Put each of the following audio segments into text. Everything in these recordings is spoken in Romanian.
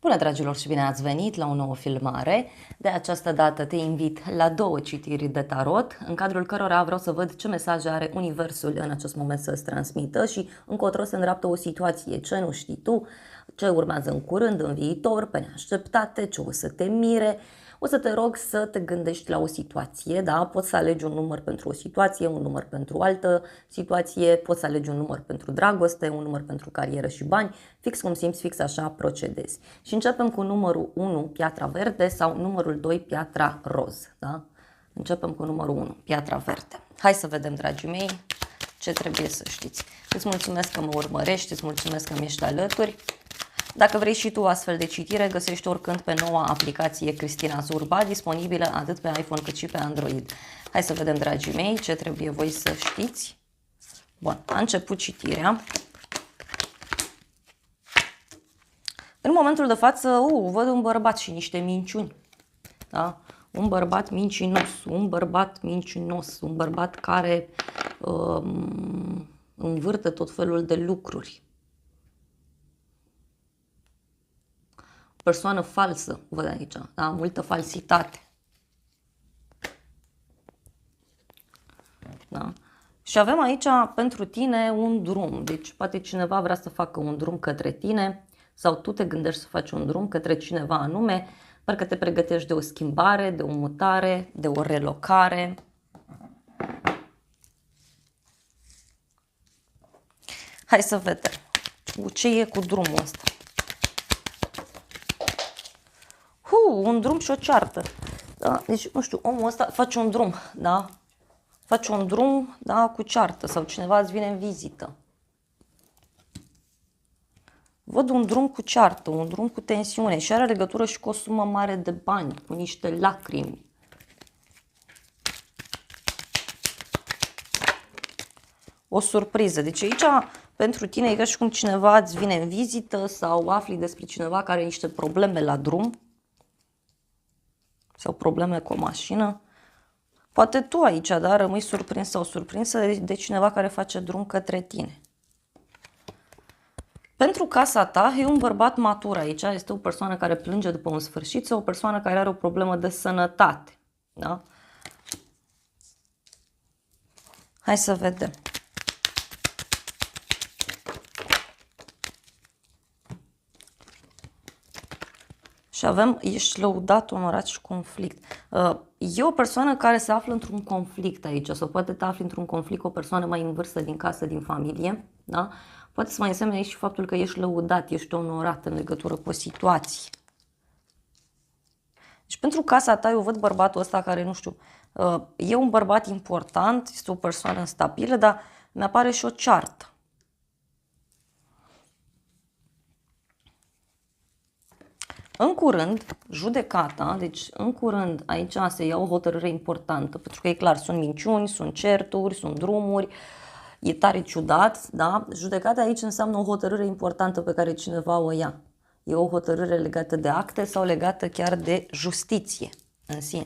Bună dragilor și bine ați venit la o nouă filmare. De această dată te invit la 2 citiri de tarot, în cadrul cărora vreau să văd ce mesaje are Universul în acest moment să-ți transmită și încotro se îndreaptă o situație, ce nu știi tu, ce urmează în curând, în viitor, pe neașteptate, ce o să te mire. O să te rog să te gândești la o situație, da? Poți să alegi un număr pentru o situație, un număr pentru altă situație, poți să alegi un număr pentru dragoste, un număr pentru carieră și bani, fix cum simți, fix așa procedezi. Și începem cu numărul 1, piatra verde, sau numărul 2, piatra roz, da? Începem cu numărul 1, piatra verde. Hai să vedem, dragii mei, ce trebuie să știți. Îți mulțumesc că mă urmărești, îți mulțumesc că mi ești alături. Dacă vrei și tu o astfel de citire, găsești oricând pe noua aplicație Cristina Zurba, disponibilă atât pe iPhone cât și pe Android. Hai să vedem, dragii mei, ce trebuie voi să știți. Bun, a început citirea. În momentul de față, văd un bărbat și niște minciuni. Da? Un bărbat mincinos, un bărbat care învârte tot felul de lucruri. Persoană falsă, văd aici, da? Multă falsitate. Da? Și avem aici pentru tine un drum, deci poate cineva vrea să facă un drum către tine sau tu te gândești să faci un drum către cineva anume, parcă te pregătești de o schimbare, de o mutare, de o relocare. Hai să vedem ce e cu drumul ăsta. Un drum și o ceartă. Da? Deci, nu știu, omul ăsta face un drum, da? Face un drum, da, cu ceartă sau cineva îți vine în vizită. Văd un drum cu ceartă, un drum cu tensiune și are legătură și cu o sumă mare de bani, cu niște lacrimi. O surpriză. Deci aici, pentru tine, e ca și cum cineva îți vine în vizită sau afli despre cineva care are niște probleme la drum. Sau probleme cu o mașină. Poate tu aici, da, rămâi surprins sau surprinsă de cineva care face drum către tine. Pentru casa ta e un bărbat matur aici, este o persoană care plânge după un sfârșit sau o persoană care are o problemă de sănătate. Da? Hai să vedem. Și avem, ești lăudat, onorat și conflict. E o persoană care se află într-un conflict aici, sau poate te afli într-un conflict cu o persoană mai în vârstă din casă, din familie. Da? Poate să mai însemne aici și faptul că ești lăudat, ești onorat în legătură cu o situație. Deci pentru casa ta eu văd bărbatul ăsta care, nu știu, e un bărbat important, este o persoană stabilă, dar mi-apare și o ceartă. În curând, judecata, deci în curând aici se ia o hotărâre importantă, pentru că e clar, sunt minciuni, sunt certuri, sunt drumuri, e tare ciudat, da? Judecata aici înseamnă o hotărâre importantă pe care cineva o ia. E o hotărâre legată de acte sau legată chiar de justiție în sine.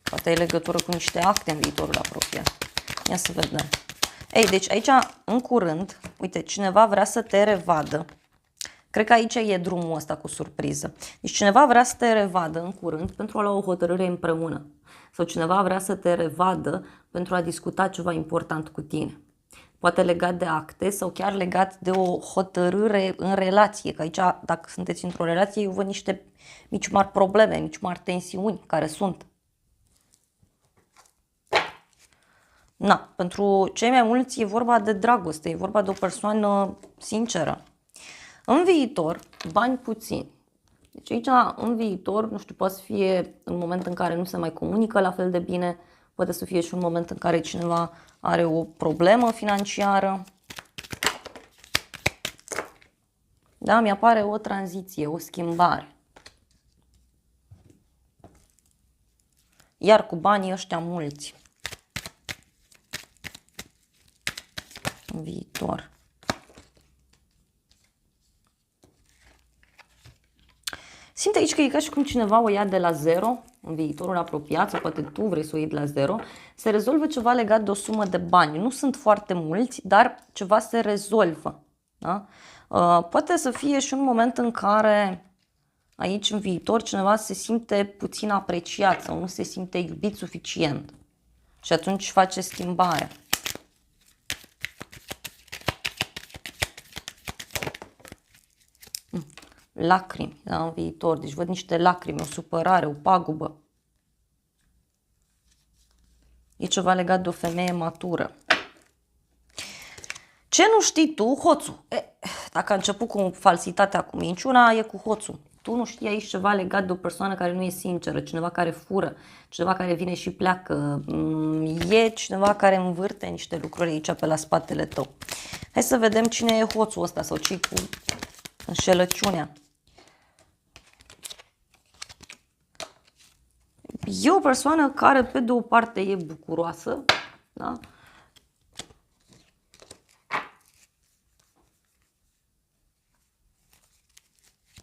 Poate e legătură cu niște acte în viitorul apropiat. Ia să vedem. Ei, deci aici, în curând, uite, cineva vrea să te revadă. Cred că aici e drumul ăsta cu surpriză. Deci cineva vrea să te revadă în curând pentru a lua o hotărâre împreună. Sau cineva vrea să te revadă pentru a discuta ceva important cu tine. Poate legat de acte sau chiar legat de o hotărâre în relație. Că aici, dacă sunteți într-o relație, eu văd niște mici mari probleme, mici mari tensiuni care sunt. Na, pentru cei mai mulți e vorba de dragoste, e vorba de o persoană sinceră. În viitor, bani puțini. Deci aici, în viitor, nu știu, poate să fie un moment în care nu se mai comunică la fel de bine, poate să fie și un moment în care cineva are o problemă financiară. Da, mi-apare o tranziție, o schimbare. Iar cu banii ăștia mulți. În viitor. Simt aici că e ca și cum cineva o ia de la zero în viitorul apropiat, sau poate tu vrei să o iei de la zero, se rezolvă ceva legat de o sumă de bani. Nu sunt foarte mulți, dar ceva se rezolvă. Da? Poate să fie și un moment în care aici în viitor cineva se simte puțin apreciat sau nu se simte iubit suficient și atunci face schimbare. Lacrimi, da, în viitor, deci văd niște lacrimi, o supărare, o pagubă. E ceva legat de o femeie matură. Ce nu știi tu, hoțul? Dacă a început cu falsitatea, cu minciuna, e cu hoțul. Tu nu știi aici ceva legat de o persoană care nu e sinceră, cineva care fură, cineva care vine și pleacă. E cineva care învârte niște lucruri aici pe la spatele tău. Hai să vedem cine e hoțul ăsta sau ce cu înșelăciunea. E o persoană care pe de o parte e bucuroasă, da?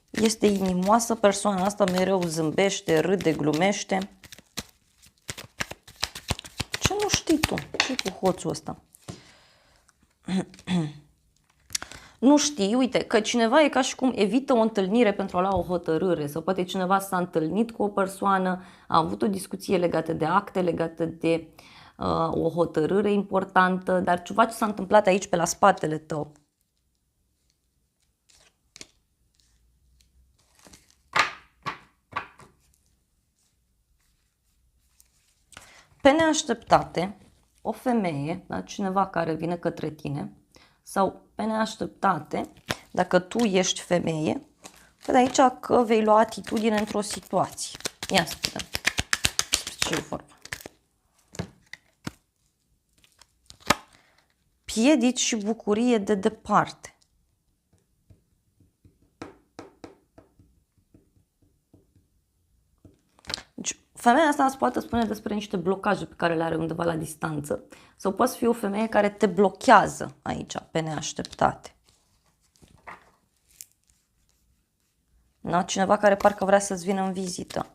Este inimoasă persoana asta, mereu zâmbește, râde, glumește. Ce nu știi tu? Ce cu hoțul ăsta? Nu știi, uite, că cineva e ca și cum evită o întâlnire pentru a lua o hotărâre sau poate cineva s-a întâlnit cu o persoană, a avut o discuție legată de acte, legată de o hotărâre importantă, dar ceva ce s-a întâmplat aici pe la spatele tău. Pe neașteptate, o femeie, da, cineva care vine către tine, sau pe neașteptate, dacă tu ești femeie, văd aici că vei lua atitudine într-o situație. Ia să vedem ce e vorba. Piedici și bucurie de departe. Deci, femeia asta îți poate spune despre niște blocaje pe care le are undeva la distanță sau poate fi o femeie care te blochează aici, pe neașteptate. Da? Cineva care parcă vrea să-ți vină în vizită.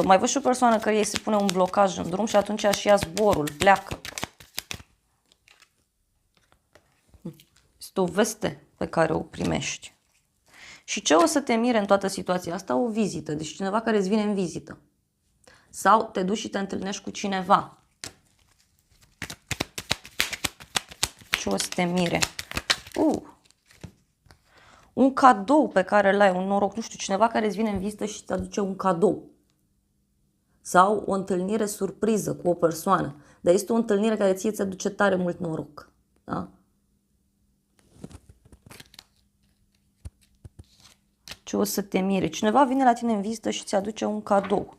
Mai văd și o persoană care ei se pune un blocaj în drum și atunci și ia zborul, pleacă. Este o veste pe care o primești. Și ce o să te mire în toată situația asta? O vizită, deci cineva care îți vine în vizită. Sau te duci și te întâlnești cu cineva. Ce o să te mire? Un cadou pe care îl ai, un noroc, nu știu, cineva care îți vine în vizită și îți aduce un cadou. Sau o întâlnire surpriză cu o persoană. Dar este o întâlnire care ție îți aduce tare mult noroc. Da? Ce o să te mire? Cineva vine la tine în vizită și îți aduce un cadou.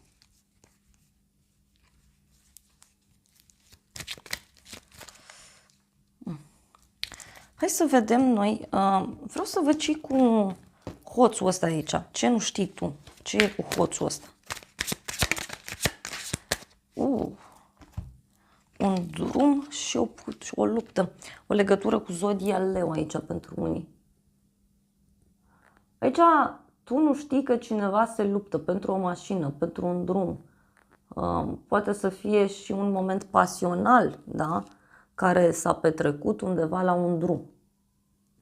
Hai să vedem noi. Vreau să văd ce cu hoțul ăsta aici. Ce nu știi tu? Ce e cu hoțul ăsta? Un drum și o luptă. O legătură cu zodia Leu aici pentru unii. Aici tu nu știi că cineva se luptă pentru o mașină, pentru un drum. Poate să fie și un moment pasional, da? Care s-a petrecut undeva la un drum,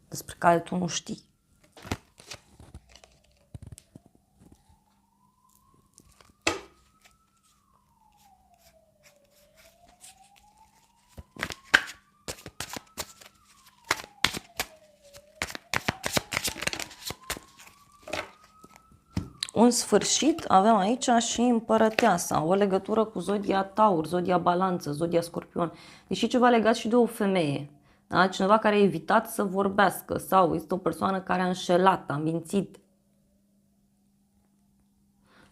despre care tu nu știi. Un sfârșit avem aici și împărăteasa, o legătură cu zodia Taur, zodia Balanță, zodia Scorpion. Deși ceva legat și de o femeie, da? Cineva care a evitat să vorbească sau este o persoană care a înșelat, a mințit.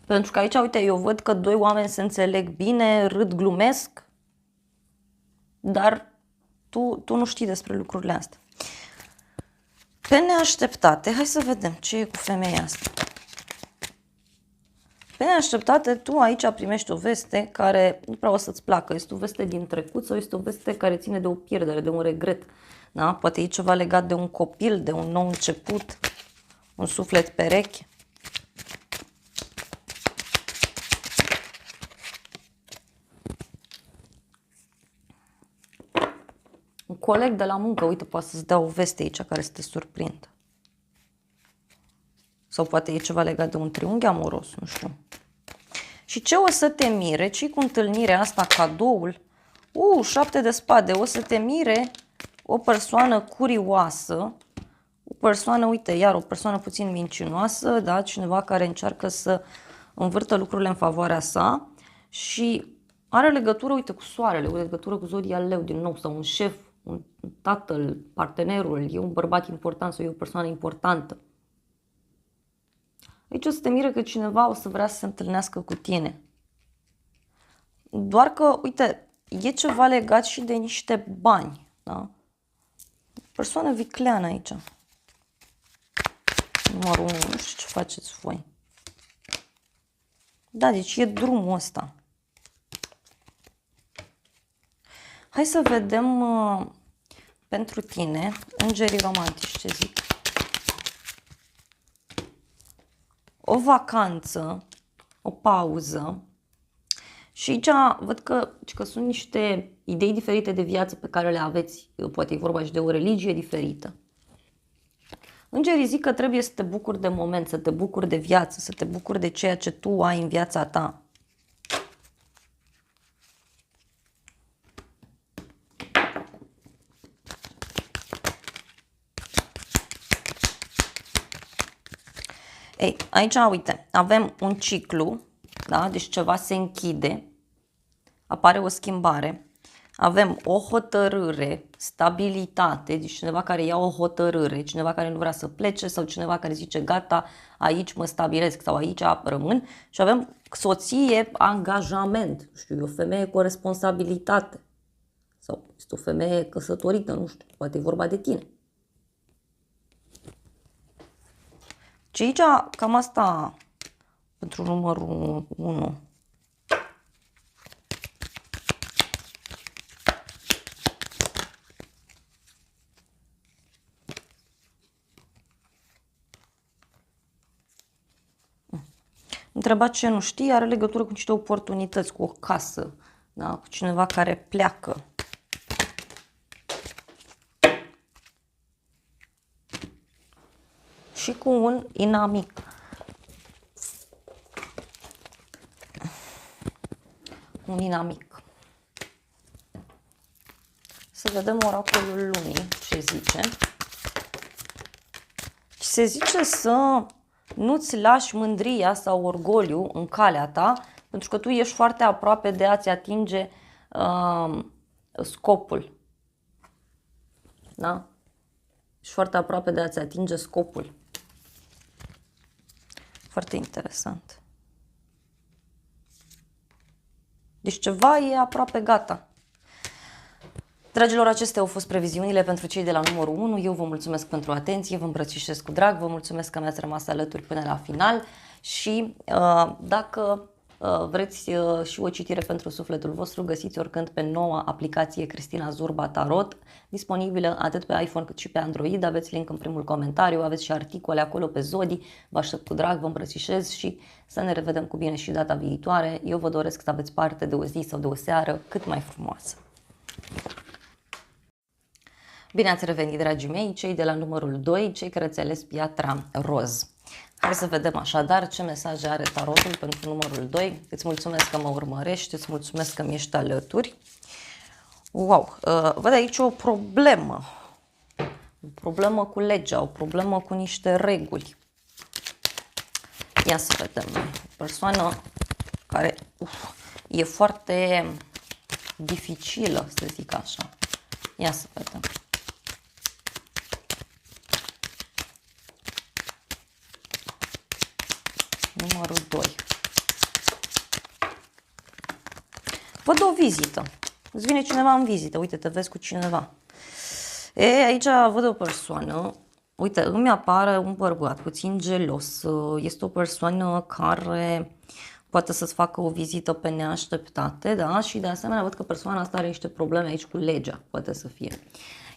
Pentru că aici, uite, eu văd că doi oameni se înțeleg bine, râd, glumesc, dar tu nu știi despre lucrurile astea. Pe neașteptate, hai să vedem ce e cu femeia asta. Pe neașteptate, tu aici primești o veste care nu prea o să-ți placă. Este o veste din trecut sau este o veste care ține de o pierdere, de un regret. Da? Poate e ceva legat de un copil, de un nou început, un suflet pereche. Un coleg de la muncă, uite, poate să-ți dea o veste aici care să te surprindă. Sau poate e ceva legat de un triunghi amoros, nu știu. Și ce o să te mire? Ce cu întâlnirea asta, cadoul? 7 de spade. O să te mire o persoană curioasă, o persoană, uite, iar o persoană puțin mincinoasă, da? Cineva care încearcă să învârtă lucrurile în favoarea sa și are legătură, uite, cu soarele, o legătură cu zodia leu, din nou, sau un șef, un tatăl, partenerul, e un bărbat important sau e o persoană importantă. Aici o să te miră că cineva o să vrea să se întâlnească cu tine. Doar că, uite, e ceva legat și de niște bani, da? Persoană vicleană aici. Numărul 1, nu știu ce faceți voi. Da, deci e drumul ăsta. Hai să vedem pentru tine, îngerii romantici, ce zic. O vacanță, o pauză. Și aici văd că sunt niște idei diferite de viață pe care le aveți. Poate e vorba și de o religie diferită. Îngerii zic că trebuie să te bucuri de moment, să te bucuri de viață, să te bucuri de ceea ce tu ai în viața ta. Ei, aici, uite, avem un ciclu, da? Deci ceva se închide, apare o schimbare, avem o hotărâre, stabilitate, deci cineva care ia o hotărâre, cineva care nu vrea să plece sau cineva care zice gata, aici mă stabilesc sau aici rămân și avem soție, angajament, nu știu, e o femeie cu o responsabilitate sau este o femeie căsătorită, nu știu, poate e vorba de tine. Și aici cam asta pentru numărul 1. Întreba ce nu știi, are legătură cu niște oportunități, cu o casă, da? Cu cineva care pleacă. Și cu un inamic. Un inamic. Să vedem oracolul lunii ce zice. Și se zice să nu-ți lași mândria sau orgoliu în calea ta, pentru că tu ești foarte aproape de a-ți atinge scopul. Da? Ești foarte aproape de a-ți atinge scopul. Foarte interesant. Deci ceva e aproape gata. Dragilor, acestea au fost previziunile pentru cei de la numărul 1. Eu vă mulțumesc pentru atenție, vă îmbrățișez cu drag, vă mulțumesc că mi-ați rămas alături până la final și dacă vreți și o citire pentru sufletul vostru, găsiți oricând pe noua aplicație Cristina Zurba Tarot, disponibilă atât pe iPhone cât și pe Android. Aveți link în primul comentariu, aveți și articole acolo pe zodii. Vă aștept cu drag, vă îmbrățișez și să ne revedem cu bine și data viitoare. Eu vă doresc să aveți parte de o zi sau de o seară cât mai frumoasă. Bine ați revenit, dragii mei, cei de la numărul 2, cei care ați ales piatra roz. Hai să vedem așadar ce mesaje are tarotul pentru numărul 2. Îți mulțumesc că mă urmărești, îți mulțumesc că mi-ești alături. Wow, văd aici o problemă. O problemă cu legea, o problemă cu niște reguli. Ia să vedem. O persoană care e foarte dificilă, să zic așa. Ia să vedem. Numărul 2. Văd o vizită. Îți vine cineva în vizită. Uite, te vezi cu cineva. Aici văd o persoană. Uite, îmi apare un bărbat puțin gelos. Este o persoană care poate să-ți facă o vizită pe neașteptate, da? Și de asemenea văd că persoana asta are niște probleme aici cu legea, poate să fie.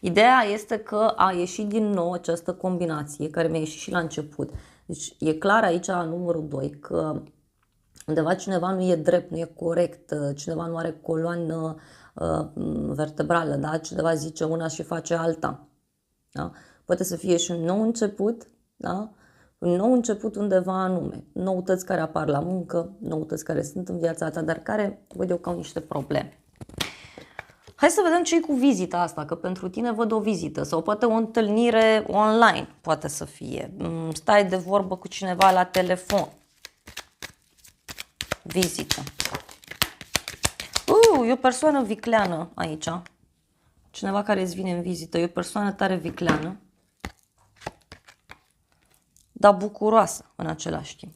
Ideea este că a ieșit din nou această combinație care mi-a ieșit și la început. Deci e clar aici numărul 2 că undeva cineva nu e drept, nu e corect, cineva nu are coloană vertebrală, da? Cineva zice una și face alta. Da? Poate să fie și un nou început, da? Un nou început undeva anume, noutăți care apar la muncă, noutăți care sunt în viața ta, dar care văd eu ca niște probleme. Hai să vedem ce-i cu vizita asta, că pentru tine văd o vizită sau poate o întâlnire online, poate să fie. Stai de vorbă cu cineva la telefon. Vizită. E o persoană vicleană aici. Cineva care îți vine în vizită, e o persoană tare vicleană, dar bucuroasă în același timp.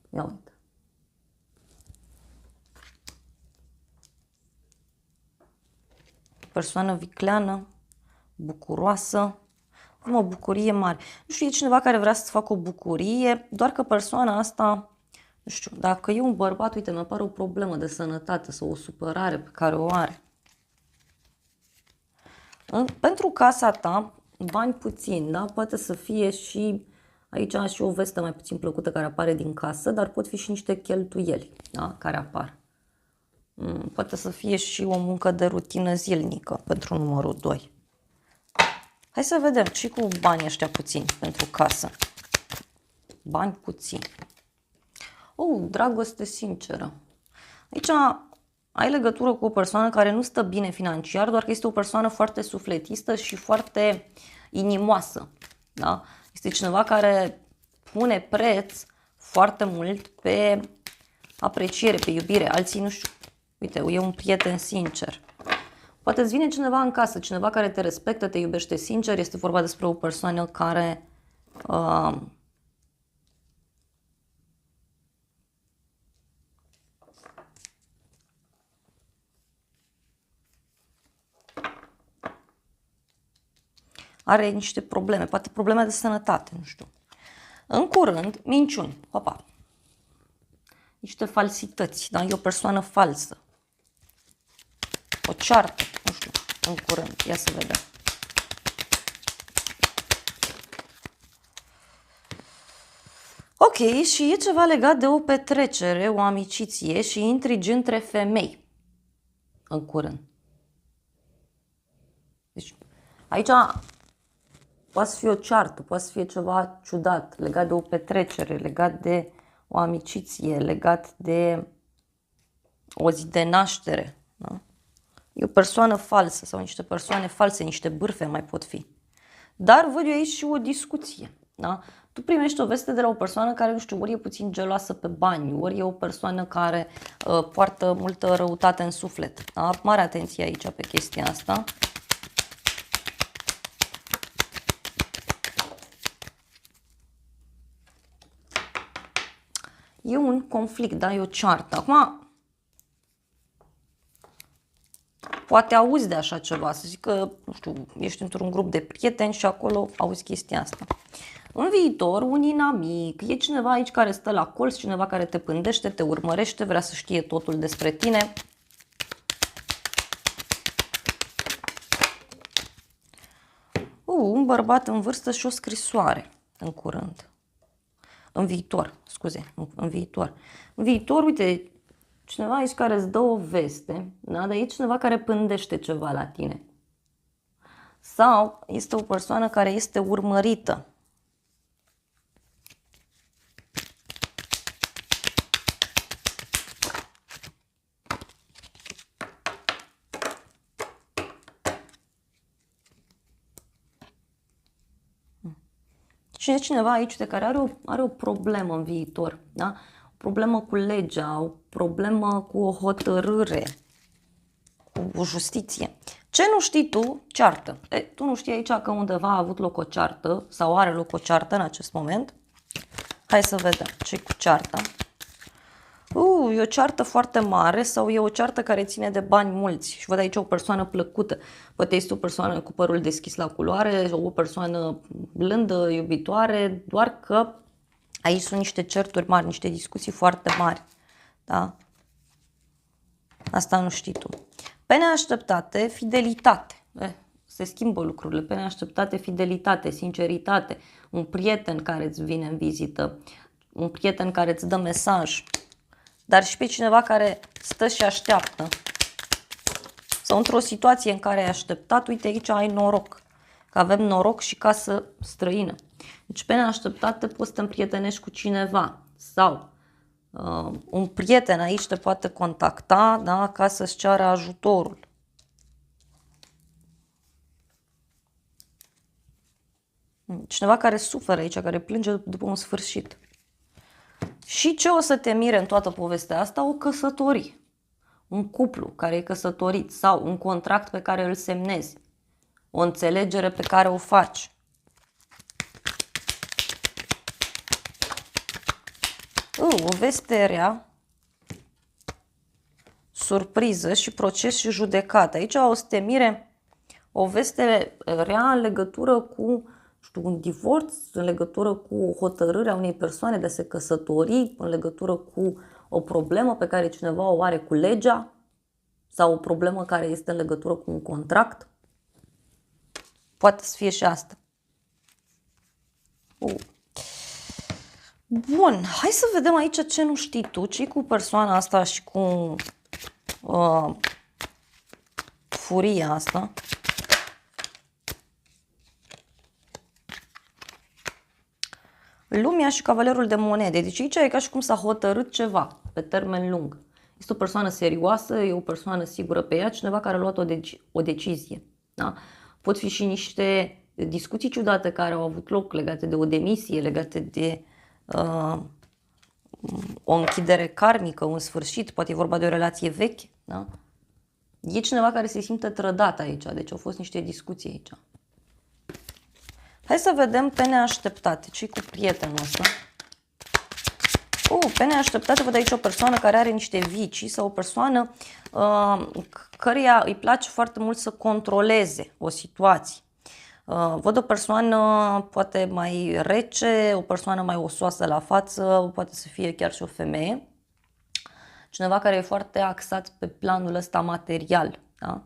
Ia uite. Persoană vicleană, bucuroasă, o bucurie mare. Nu știu, e cineva care vrea să-ți facă o bucurie, doar că persoana asta, nu știu, dacă e un bărbat, uite, mi apare o problemă de sănătate sau o supărare pe care o are. Pentru casa ta, bani puțini, da? Poate să fie și aici și o veste mai puțin plăcută care apare din casă, dar pot fi și niște cheltuieli, da? Care apar. Poate să fie și o muncă de rutină zilnică pentru numărul 2. Hai să vedem ce cu banii ăștia puțini pentru casă. Bani puțini. Dragoste sinceră. Aici ai legătură cu o persoană care nu stă bine financiar, doar că este o persoană foarte sufletistă și foarte inimoasă. Da? Este cineva care pune preț foarte mult pe apreciere, pe iubire. Alții, nu știu, uite, e un prieten sincer. Poate îți vine cineva în casă, cineva care te respectă, te iubește sincer. Este vorba despre o persoană care are niște probleme, poate probleme de sănătate, nu știu. În curând, minciuni, hopa. Niște falsități, da? E o persoană falsă. O ceartă, nu știu, în curând. Ia să vedem. Ok, și e ceva legat de o petrecere, o amiciție și intrigi între femei. În curând. Deci, aici poate să fie o ceartă, poate să fie ceva ciudat, legat de o petrecere, legat de o amiciție, legat de o zi de naștere. Da? E o persoană falsă sau niște persoane false, niște bârfe mai pot fi. Dar văd eu aici și o discuție. Da? Tu primești o veste de la o persoană care, nu știu, ori e puțin geloasă pe bani, ori e o persoană care poartă multă răutate în suflet. Da? Mare atenție aici pe chestia asta. E un conflict, da? E o ceartă. Acum, poate auzi de așa ceva, să zic că, nu știu, ești într-un grup de prieteni și acolo auzi chestia asta. În viitor, un inamic, e cineva aici care stă la colț, cineva care te pândește, te urmărește, vrea să știe totul despre tine. Un bărbat în vârstă și o scrisoare în curând. În viitor, scuze, în viitor. În viitor, uite, cineva aici care îți dă o veste, da? Dar e cineva care pândește ceva la tine. Sau este o persoană care este urmărită. Și e cineva aici de care are o problemă în viitor, da? O problemă cu legea, o problemă cu o hotărâre, cu o justiție. Ce nu știi tu, ceartă. Tu nu știi aici că undeva a avut loc o ceartă sau are loc o ceartă în acest moment. Hai să vedem ce cu cearta. E o ceartă foarte mare sau e o ceartă care ține de bani mulți. Și văd aici o persoană plăcută. Poate este o persoană cu părul deschis la culoare, o persoană blândă, iubitoare, doar că aici sunt niște certuri mari, niște discuții foarte mari. Da? Asta nu știi tu. Pe neașteptate, fidelitate. Se schimbă lucrurile. Pe neașteptate, fidelitate, sinceritate. Un prieten care îți vine în vizită. Un prieten care îți dă mesaj. Dar și pe cineva care stă și așteaptă. Sau într-o situație în care ai așteptat, uite aici ai noroc. Că avem noroc și casă străină. Deci pe neașteptat te poți să te împrietenești cu cineva. Sau un prieten aici te poate contacta, da, ca să-ți ceară ajutorul. Cineva care suferă aici, care plânge după un sfârșit. Și ce o să te mire în toată povestea asta? O căsătorie. Un cuplu care e căsătorit sau un contract pe care îl semnezi. O înțelegere pe care o faci. O veste rea, surpriză și proces și judecată. Aici o să te mire o veste rea în legătură cu un divorț, în legătură cu hotărârea unei persoane de a se căsători, în legătură cu o problemă pe care cineva o are cu legea sau o problemă care este în legătură cu un contract. Poate să fie și asta. Bun, hai să vedem aici ce nu știi tu, ce cu persoana asta și cu furia asta. Lumea și cavalerul de monede. Deci aici e ca și cum s-a hotărât ceva pe termen lung. Este o persoană serioasă, e o persoană sigură pe ea, cineva care a luat o decizie. Da? Pot fi și niște discuții ciudate care au avut loc legate de o demisie, legate de o închidere karmică, un sfârșit, poate e vorba de o relație veche. Da? E cineva care se simte trădat aici, deci au fost niște discuții aici. Hai să vedem pe neașteptate. Ce-i cu prietenul ăsta? Pe neașteptate văd aici o persoană care are niște vicii sau o persoană căreia îi place foarte mult să controleze o situație. Văd o persoană poate mai rece, o persoană mai osoasă la față, poate să fie chiar și o femeie. Cineva care e foarte axat pe planul ăsta material. Da?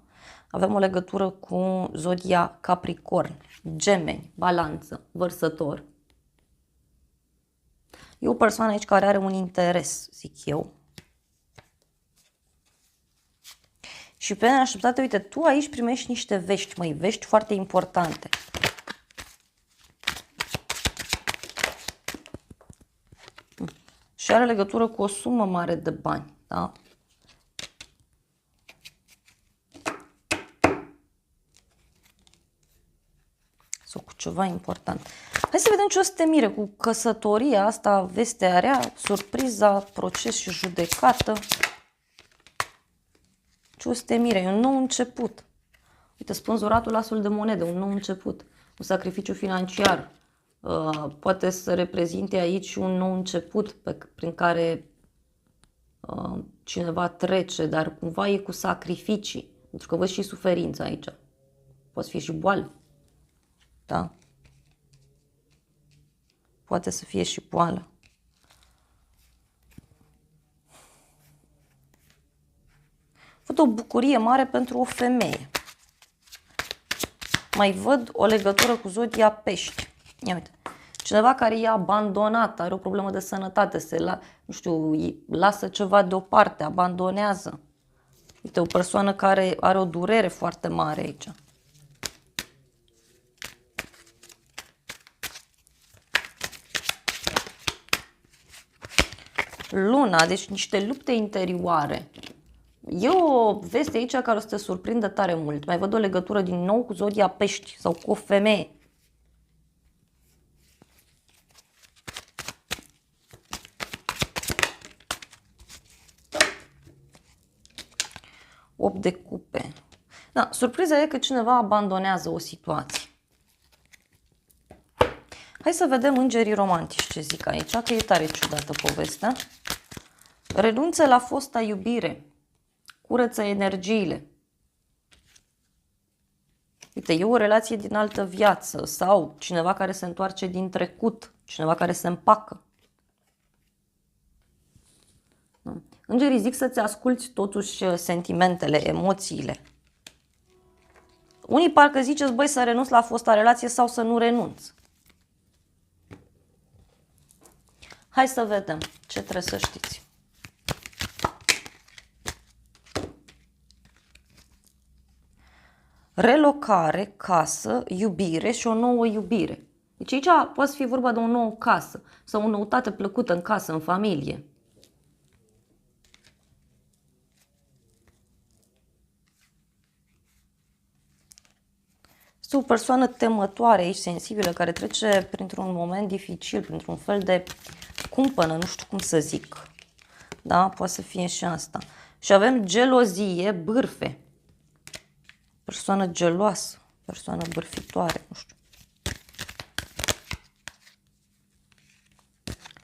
Avem o legătură cu zodia Capricorn, Gemeni, Balanță, Vărsător. E o persoană aici care are un interes, zic eu. Și pe neașteptate, uite, tu aici primești niște vești, măi, vești foarte importante. Și are legătură cu o sumă mare de bani, da? Sau cu ceva important. Hai să vedem ce o să te mire cu căsătoria asta, vestea rea, surpriza, proces și judecată. Ce o să te mire? E un nou început. Uite, spânzuratul asul de monede, un nou început. Un sacrificiu financiar. Poate să reprezinte aici un nou început prin care cineva trece, dar cumva e cu sacrificii. Pentru că văd și suferință aici. Poate fi și boală. Da? Poate să fie și boală. Văd o bucurie mare pentru o femeie. Mai văd o legătură cu zodia Pești. Ia uite. Cineva care e abandonat, are o problemă de sănătate, nu știu, lasă ceva deoparte, abandonează. Uite, o persoană care are o durere foarte mare aici. Luna, deci niște lupte interioare. E o veste aici care o să te surprindă tare mult. Mai văd o legătură din nou cu zodia Pești sau cu o femeie. Opt de cupe. Da, surpriza e că cineva abandonează o situație. Hai să vedem îngerii romantici ce zic aici, că e tare ciudată povestea. Renunță la fosta iubire. Curăță energiile. Uite, e o relație din altă viață sau cineva care se întoarce din trecut, cineva care se împacă. Îngerii zic să-ți asculți totuși sentimentele, emoțiile. Unii parcă ziceți, băi, să renunț la fosta relație sau să nu renunț. Hai să vedem ce trebuie să știți. relocare, casă, iubire și o nouă iubire. Deci aici poate fi vorba de o nouă casă sau o noutate plăcută în casă, în familie. Este o persoană temătoare aici, sensibilă, care trece printr-un moment dificil, printr-un fel de cumpănă, nu știu cum să zic. Da? Poate să fie și asta. Și avem gelozie, bârfe. Persoană geloasă, persoană bârfitoare, nu știu.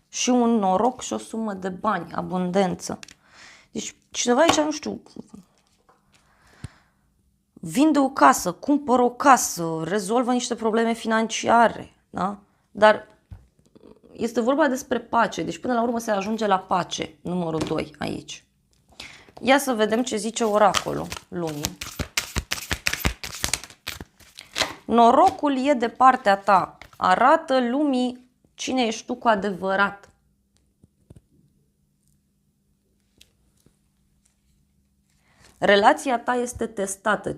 Și un noroc și o sumă de bani, abundență. Deci cineva aici, nu știu, vinde o casă, cumpără o casă, rezolvă niște probleme financiare, da? Dar este vorba despre pace, deci până la urmă se ajunge la pace, numărul 2 aici. Ia să vedem ce zice oracolul lunii. Norocul e de partea ta, arată lumii cine ești tu cu adevărat. Relația ta este testată,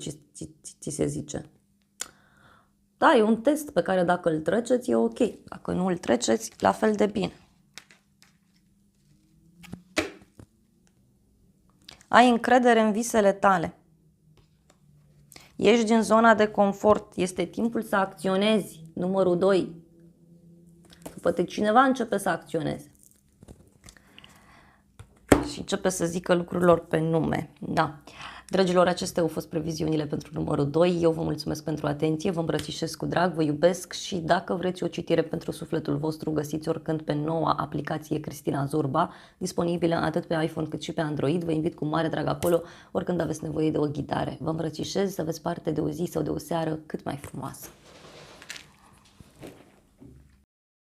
ți se zice. Da, e un test pe care dacă îl treceți e ok, dacă nu îl treceți, la fel de bine. Ai încredere în visele tale. Ești din zona de confort, este timpul să acționezi, numărul 2. Poate cineva începe să acționeze. Și începe să zică lucrurilor pe nume. Da. Dragilor, acestea au fost previziunile pentru numărul 2. Eu vă mulțumesc pentru atenție, vă îmbrățișez cu drag, vă iubesc și dacă vreți o citire pentru sufletul vostru, găsiți oricând pe noua aplicație Cristina Zurba, disponibilă atât pe iPhone cât și pe Android. Vă invit cu mare drag acolo oricând aveți nevoie de o ghidare. Vă îmbrățișez, să aveți parte de o zi sau de o seară cât mai frumoasă.